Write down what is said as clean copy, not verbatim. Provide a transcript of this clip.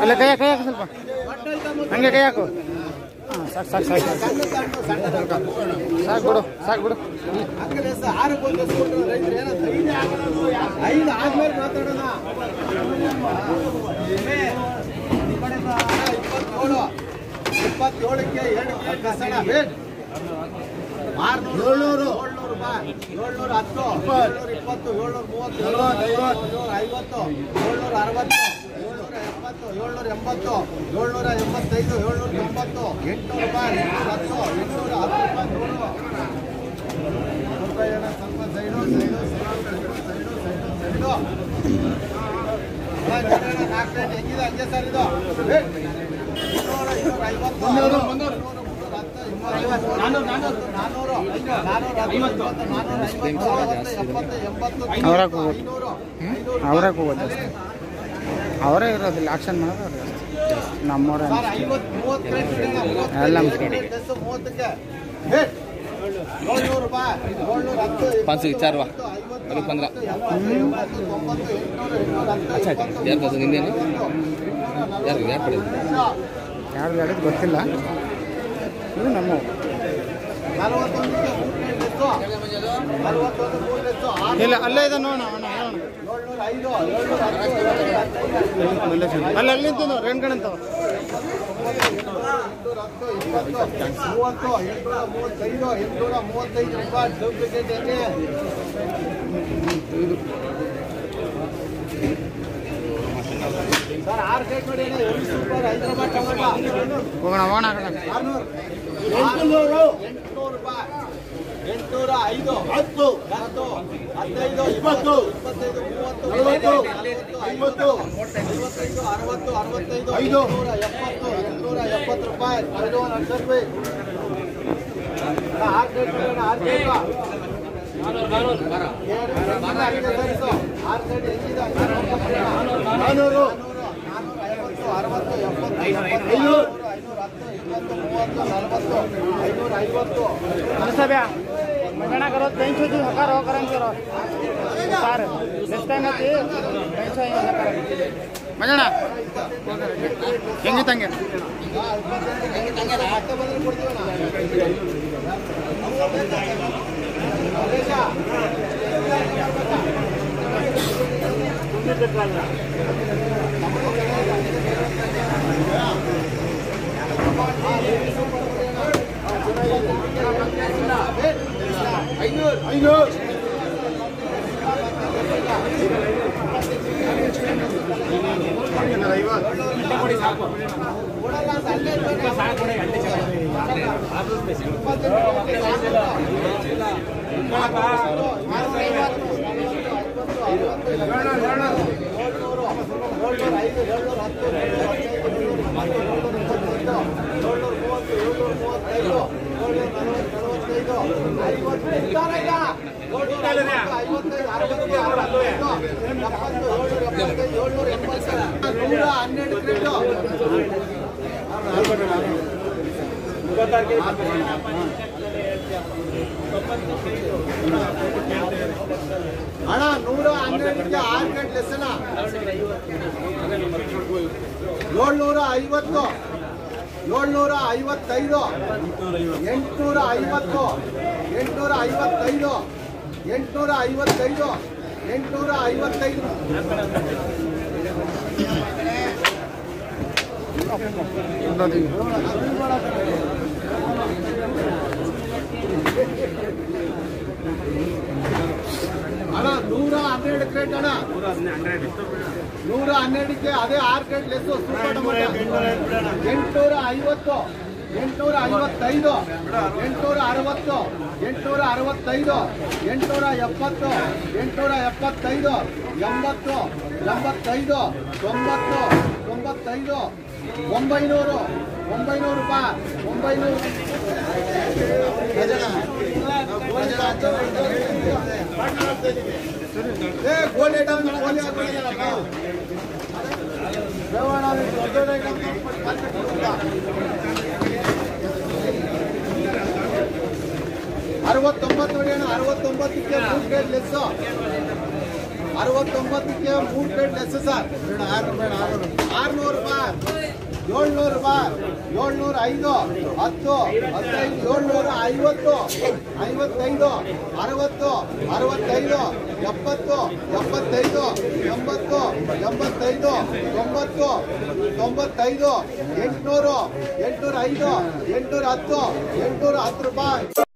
ಅಲ್ಲ ಕೈ ಹಾಕು ಸ್ವಲ್ಪ ಹಂಗೆ ಕೈ ಹಾಕು. ಹಾಂ ಸಾಕು ಸಾಕು ಸಾಕು ಸಾಕು ಬಿಡು ಸಾಕು ಬಿಡು. 5 ಆದ್ಮೇಲೆ ಮಾತಾಡೋಣ. 27ಕ್ಕೆ 2 ಕಸಣ 600 700 ರೂಪಾಯಿ 710 720 730 750 760 780 785 790 800 ರೂಪಾಯಿ 810 810 ಹೆಂಗಿದೆ ಹಂಗೆ ಸರ್ ಇದು 450 ಹೋಗೋದು ಅವರೇ ಇರೋದಿಲ್ಲ ಆಕ್ಷನ್ ಮಾಡೋದು ನಮ್ಮವ್ರೆ ಎಲ್ಲ 500 4 15 ಯಾರು ನಿಂದೇನು ಯಾರು ಪಡೆದು ಯಾರು ಹೇಳಿದ್ದು ಗೊತ್ತಿಲ್ಲ. ಇದು ನಮ್ಮ ಇಲ್ಲ ಅಲ್ಲೇ ಇದೆ ನೋಡೋಣ ಅಲ್ಲಿ ಅಲ್ಲಿಂತ ರೆಂಟ್ ಕಣಂತವ 835 ರೂಪಾಯಿ ಡೂಪ್ಲಿಕೇಟ್ ಎಣ್ಣೆ. ಸರ್ 6 ಪ್ಲೇಟ್ ಮಾಡಿ ಸೂಪರ್ ಹೈದರಾಬಾದ್ ಟೊಮೆಟೊ ಹೋಗೋಣ ಹೋಗೋಣ 800 ರೂಪಾಯಿ 805 10 10 15 20 25 30 40 50 55 60 65 870 ರೂಪಾಯಿ 510 ರೂಪಾಯಿ 6 ಪ್ಲೇಟ್ ಮಾಡಿ 6 मगना करो 300 हकारो करन करो सर नेक्स्ट टाइम आती 300 हकारो मगना ಹೆಂಗೆ ತಂಗೆ ಅಣ್ಣ 112ಕ್ಕೆ 6 ಗಂಟೆ ಲೆಸನ 750 755 850 855 855 855 ಅಣ್ಣ 112 ಕ್ರೇಟ್ ಅಣ್ಣ 112ಕ್ಕೆ ಅದೇ 6 ಕ್ರೇಟ್ ಲೆಸ್ ಸೂಪರ್ ಟೊಮೆಟೊ 850 855 860 865 870 875 80 85 90 95 900 ರೂಪಾಯಿ 900 ಗೋಲ್ಡ್ ಐಟಮ್ 69 ನೋಡಿ ಅಣ್ಣ 69ಕ್ಕೆ 3 ಪ್ಲೇಟ್ ಲೆಸ್ 69ಕ್ಕೆ 3 ಪ್ಲೇಟ್ ಲೆಸ್ ಸರ್ 600 ರೂಪಾಯಿ 700 ರೂಪಾಯಿ 705 10 15 750 55 60 65 70 75 80 85 90 95 800 805 810 810 ರೂಪಾಯಿ